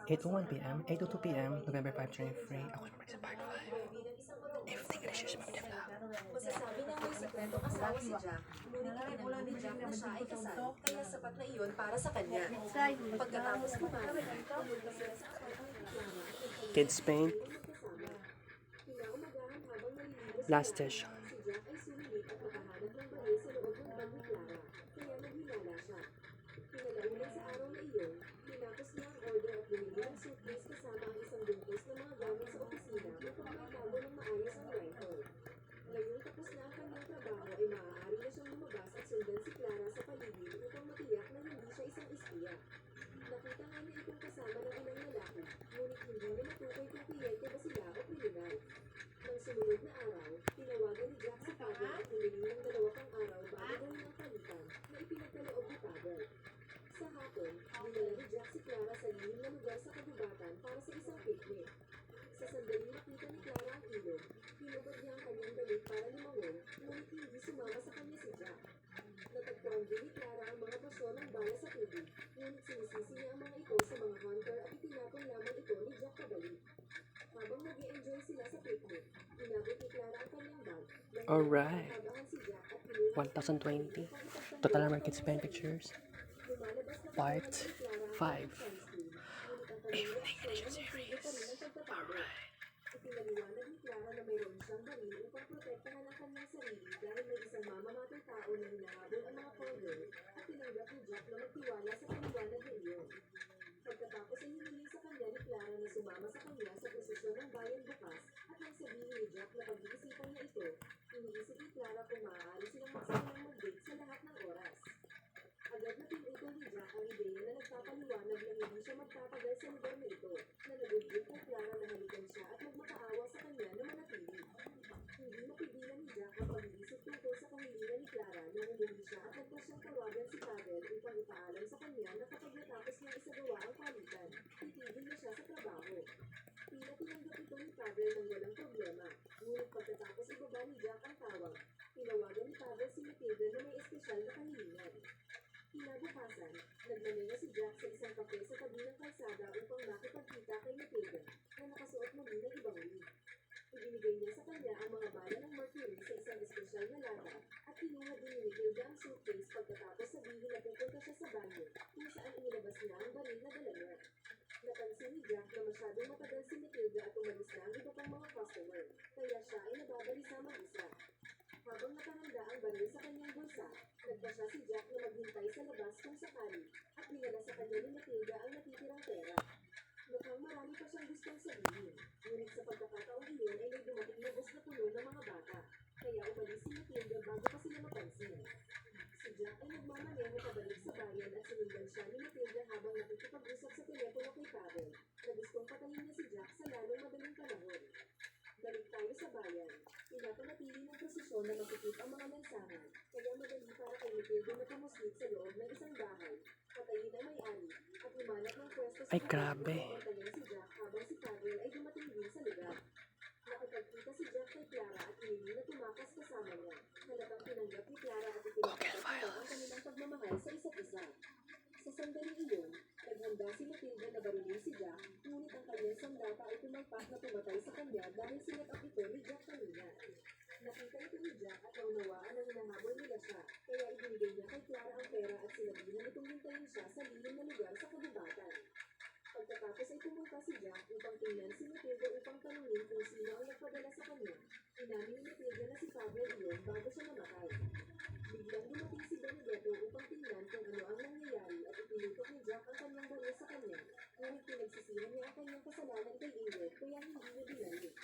8:01 p.m., 8:02 p.m., November 5, 2023. Ako naman sa part 5. Evening relationship magdala. Masasabi na may sekretong asawa si Jack, ngunit ikinangin ni Jack na siya ay kasal, kaya sapat na iyon para sa kanya. Pagkatapos kumain, pumunta sila sa apartment ni Clara. Kids paint. Kinaumagahan habang naliligo Last session. si Jack ay sumilip at nakahanap ng baril sa loob ng bag ni Clara, kaya naghilala siya. Kinalaunan sa araw na iyon, tinapos niya ang order at bumili ng suitcase kasama ang isang bungkus na mga gamit sa opisina upang maitago ng maayos ang rifle. Ngayong tapos na ang kanyang trabaho ay maaari na siyang lumabas at sundan si Clara sa paligid upang matiyak na hindi siya isang espiya. Nakita nga niya itong kasama ng ilang lalaki, ngunit hindi niya matukoy kung kliyente ba sila o kriminal. Nang sumunod na araw, tinawagan ni Jack si Pavel at humingi ng 2 pang araw bago gawin ang palitan na ipinagkaloob ni Pavel. Sa hapon, dinala ni Jack si Clara sa lihim na lugar sa kagubatan para sa isang picnic. Sa sandaling nakita ni Clara ang ilog, hinubad niya ang kanyang damit para lumangon, ngunit hindi sumama sa kanya si Jack. Natagpuan din ni Clara ang mga basyon ng bala sa tubig, ngunit sinisisi niya ang mga ito sa mga hunter at itinapon lamang ito ni Jack pabalik. Habang nag-i-enjoy sila sa picnic, inabot ni Clara ang kanyang bag. Alright. Habahan si Jack at kinuha 1,020. Total number of kids paint pictures. lumalabas na Part ni Clara ang 5. sunscreen, ngunit ang kanilang aksyon ay nagsiga pa rin ang pagtatago. Ipinaliwanag ni Clara na mayroon siyang baril upang protektahan ang kanyang sarili dahil may isang mamamatay tao na hinahabol ang mga powder at tinanggap ni Jack na magtiwala sa paliwanag na iyon. Pagkatapos ay hiniling sa kanya ni Clara na sumama sa kanya sa posisyon ng bayan bukas at nang sabihin ni Jack na pag-iisipan niya ito, iniisip ni Clara kung maaari silang magsimulang mag-date sa lahat ng oras. Agad na pinutol ni Jack ang ideya na nagpapaliwanag na hindi siya magtatagal sa lugar na ito, na nagugyot kay Clara na halikan siya at magmakaawa sa kanya na manatili. Hindi mapigilan ni Jack ang pag-iisip tungkol sa kahilingan ni Clara nang umuwi siya at nagpasyang tawagan si Pavel upang ipaalam sa kanya na kapag natapos niyang isagawa ang palitan, titigil na siya sa trabaho. Tila tinanggap ito ni Pavel ng walang problema, ngunit pagkatapos ibaba ni Jack ang tawag, tinawagan ni Pavel si Matilda na may espesyal na kahilingan. Kinabukasan, nagmanila si Jack sa isang kape sa tabi ng kalsada upang makipagkita kay Matilda na nakasuot muli ng ibang wig. Ibinigay niya sa kanya ang mga bala ng mercury sa isang espesyal na lata at kinuha din ni Matilda ang suitcase pagkatapos sabihin na pupunta siya sa banyo kung saan inilabas niya ang baril na dala niya. Napansin ni Jack na masyadong matagal si Matilda at umalis na ang iba pang mga customer, kaya siya ay nababalisa mag-isa. Habang nakahanda ang baril sa kanyang bulsa, nagpasya si Jack na maghintay sa labas kung sakali at dinala sa kanya ni Matilda ang natitirang pera. Mukhang marami pa siyang gustong sabihin, ngunit sa pagkakataong iyon ay may dumating na bus na puno ng mga bata, kaya umalis si Matilda bago pa sila mapansin. Si Jack ay nagmamaneho pabalik sa bayan at sinundan siya ni Matilda habang nakikipag-usap sa telepono kay Pavel, na gustong patayin niya si Jack sa lalong madaling panahon. Balik tayo sa bayan. Pinapanatili ng prosesyon na makikip ang mga mensahan, kaya madali para kay Matilda na pumuslit sa loob ng isang bahay, patayin ang may-ari, at humanap ng pwesto sa Ay, grabe. pantayin si Jack habang si Pavel ay dumating din sa lugar. Nakipagkita si Jack kay Clara at hiningi na tumakas kasama niya. Halatang tinanggap ni Clara at ipinagpapatuloy ang kanilang pagmamahal sa isa't isa. Sa sandaling iyon, naghanda si Matilda na barilin si Jack, ngunit ang kanyang sandata ay tumagpak na tumatay sa kanya dahil sinat-up ito ni Jack kanina. Nakita ito ni Jack at naunawaan na hinahabol nila siya, kaya ibinigay niya kay Clara ang pera at sinabihan na tumintayin siya sa lihim na lugar sa kagubatan. Pagkatapos ay pumunta si Jack upang tingnan si Matilda upang tanungin kung sino ang nagpadala sa kanya. Inamin ni Matilda na si Pavel iyon bago siya namatay. Biglang dumating si Benedetto upang tingnan kung ano ang nangyayari at ipinutok ni Jack ang kanyang baril sa kanya, ngunit pinagsisihan niya ang kanyang kasalanan kay Ingrid kaya hindi niya binalik.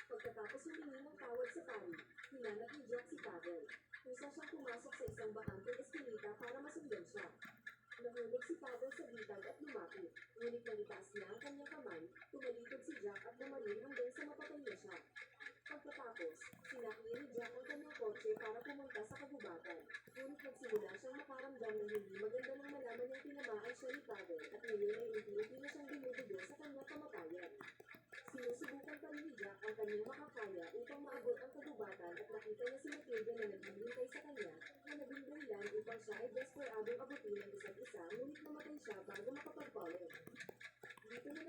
Pagkatapos humingi ng tawad sa pari, hinanap ni Jack si Pavel. Isa siyang pumasok sa isang bakanteng eskinita para masundan siya. Nahulog si Pavel sa bitag at lumapit, ngunit nang itaas niya ang kanyang kamay, tumalikod si Jack at namaril hanggang sa mapatay na siya. Pagkatapos, sinakyan ni Jack ang kanyang kotse para pumunta sa kagubatan, ngunit nagsimula siyang makaramdam na hindi maganda nang malaman niyang tinamaan siya ni Pavel at ngayon ay unti-unti na siyang dumudugo sa kanyang kamatayan. Sinusubukan pa rin ni Jack ang kanyang makakaya upang maabot ang kagubatan at nakita niya si Matilda na naghihintay sa kanya na naging dahilan upang siya ay desperadong abutin ang isa't isa ngunit namatay siya bago makapag-follow. Dito na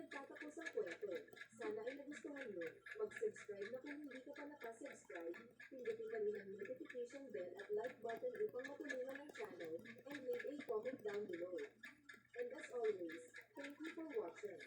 subscribe na kung hindi ka pa nakasubscribe, pindutin ka rin ang notification bell at like button upang matulungan ang channel and leave a comment down below. And as always, thank you for watching.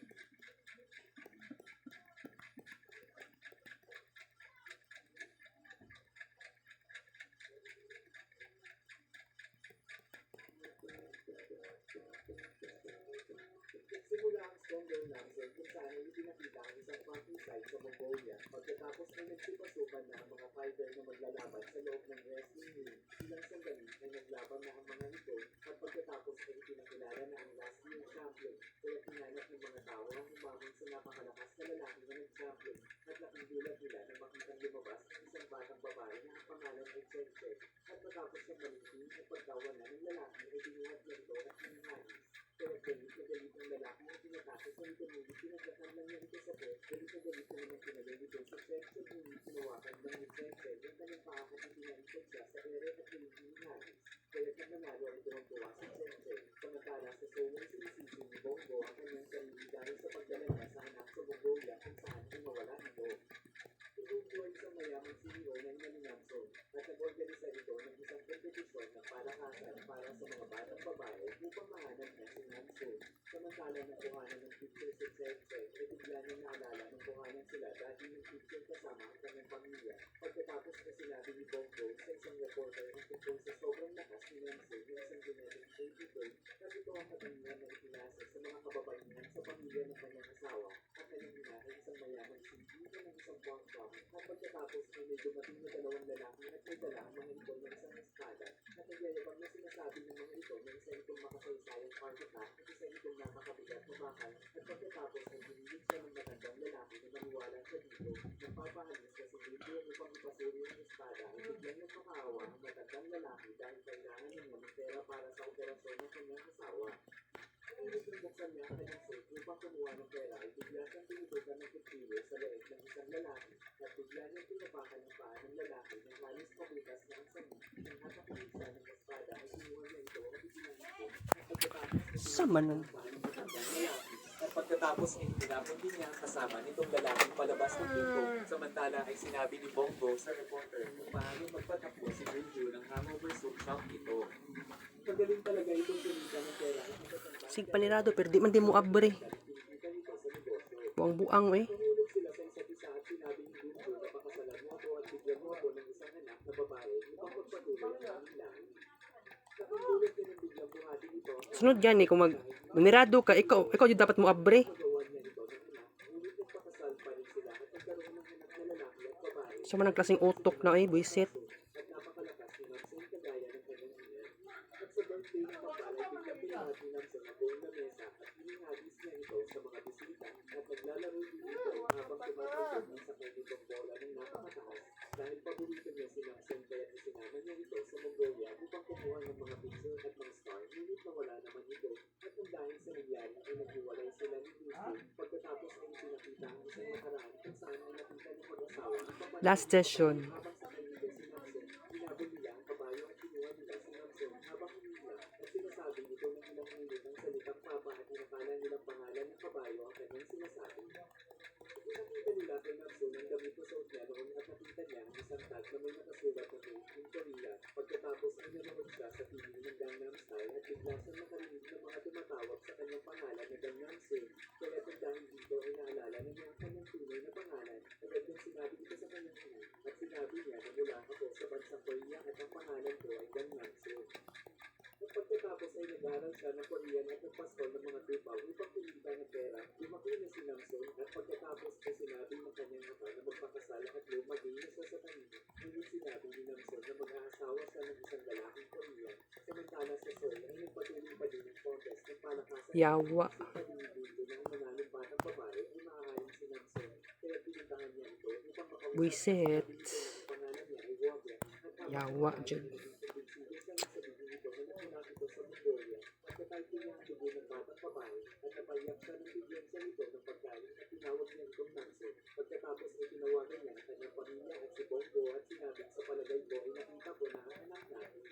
Simula ang Stronger Namson kung saan ay ipinakita ang isang countryside sa Mongolia pagkatapos ay nagsipasukan na ang mga fighter na maglalaban sa loob ng wrestling ring. Ilang sandali ay naglaban na ang mga ito at pagkatapos ay ipinakilala na ang last year champion. Kaya pinanap ng mga tao ang umamon sa napakalakas na lalaki na nag-champion at laking gulat nila nang makitang lumabas ang isang batang babae na ang pangalan ay Chen. At matapos ng malinting at pagtawa na ng lalaki ay binuhat niya ito at hinihagis. Kaya galit na galit ang lalaki ang tinatapos na ito ngunit pinagdakan lang niya ito sa pet. Galit na galit na naman pinagay ito sa Chen ngunit sinawakan lang ni Chen yung kanyang pahakat na pinaikat siya sa ere at galit ni Hagis. Kaya pag nanalo ay tuwang-tuwa si Chen. Samantala sa sowong sinisisi ni Bongo ang kanyang sarili dahil sa pagdala niya sa anak sa Mongolia kung saan ay mawala ito. Ito ay isang mayamang CEO ng Namson at nag-organisa ito ng isang kompetisyon ng palakasan para sa mga batang babae upang mahanap niya si Namson. Samantalang nakuhanan ng picture si Chen ay bigla niyang naalala ng kuhanan sila dahil ng picture kasama ang kanyang pamilya. Pagkatapos na sinabi ni Bongo sa isang reporter ang tungkol sa sobrang lakas ni Namson ng isang genetic baby at ito ang katanungan na ipinasa sa mga kababaihan sa pamilya ng kanyang asawa at kanyang ina ay isang mayamang sindito ng isang buwang at pagkatapos ay may dumating na dalawang lalaki at may dala ang mga ito ng isang espada at nagyayabang na sinasabi ng mga ito na isa itong makasaysayang heart attack at isa itong napakabigat na bakal at pagkatapos ay hinilig siya ng matandang lalaki na maniwala siya dito ng papahalis na si Dito upang ipasuri ang espada ay biglang nagpakaawa ang matandang lalaki dahil kailangan niya ng pera para sa operasyon ng kanyang asawa. Ngunit nung buksan niya ang kanyang suit upang kumuha ng pera ay bigla siyang tinutukan ng kutsilyo sa leeg ng isang lalaki at bigla niyang tinapakan ng paa ng lalaki na halos pabutas na ang sami. Nang hatakin siya ng espada ay kinuha niya ito at itinangko at pagkatapos Sama nun. at pagkatapos ay tinapon din niya ang kasama nitong lalaking palabas ng pinto. Samantala ay sinabi ni Bongo sa reporter kung paano magpatakbo si Junju ng hangover soup shop ito. Magaling talaga itong kumita ng pera. Sig panirado pero di man di mo abre. Buang-buang eh. Tumulog sila sa isa't isa at sinabi ni Junju na pakasalan mo ako at bigyan mo ako ng isang anak na babae upang magpatuloy ang aming lahi. Nakatulog din ang biglang buhati nito. Sunod yan eh kung manirado ka, ikaw yung dapat mo abre. Pagawan niya ito ng anak. Ngunit nagpakasal pa rin sila at nagkaroon ng anak na lalaki at babae. Sa manang klaseng utok na eh, buisit. At napakalakas ni Namson kagaya ng kanyang ina. At sa birthday ng kapal ay biglang pinahad ni Namson ang buong lamesa at hinihagis niya ito sa mga bisita at naglalaro din ito habang tumatugtog ng sakay nitong bola ng napakataas dahil paborito niya si Namson kaya isinama niya ito sa Mongolia upang kumuha ng mga picture at mga star ngunit nawala naman ito at nang dahil sa nangyari ay naghiwalay sila ni Tuesday pagkatapos ay pinakita ang isang nakaraan kung saan ay nakita ng mag-asawa ang papansin. Last session. Habang sakay nito si Namson, hinabol nila ang kabayo at kinuha nila si Namson habang umiiyak at sinasabi nito ng ilang ulit ang salitang papa at inakala nilang pangalan ng kabayo ang kanyang sinasabi. Nakita nila kay Namson ang damit na suot niya noon at nakita niya ang isang tag na may nakasulat na Made in Korea. Pagkatapos ay nanood siya sa TV ng Gangnam Style at bigla siyang nakarinig ng mga tumatawag sa kanyang pangalan na Gangnam Sing. Kaya dahil dito ay naalala na niya ang kanyang tunay na pangalan. Agad niyang sinabi ito sa kanyang ina at sinabi niya na mula ako sa bansang Korea at ang pangalan ko ay Gangnam Sing. At pagkatapos ay nag-aaral siya ng Korean at nagpastol ng mga tupaw upang kumita ng pera. Lumaki na si Namson at pagkatapos ay sinabi ng kanyang ama na magpakasal at lumagay na siya sa kanina. Ngunit sinabi ni Namson na mag-aasawa siya ng isang lalaking Korean. Samantala sa Seoul ay nagpatuloy pa din ang contest ng palakasan. Yawa. Sa dito na ang manalong batang babae ay maaaring si Namson. Kaya pinuntahan niya ito upang makausap. Buisit. Ang pangalan niya ay Wobia. Yawa dyan. Pagkatapos niya ang dugo ng batang babae at napaiyak siya ng bigyan siya nito ng pagkain at tinawag niya itong Namson. Pagkatapos ay tinawagan niya ang kanyang pamilya at si Bongo at sinabi sa palagay ko ay nakita ko na ang anak natin.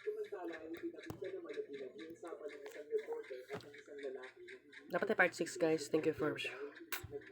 Samantala ay pinakita naman na pinag-iusapan ng isang reporter at ng isang lalaki na hindi Dapat ay part 6 guys. Thank you for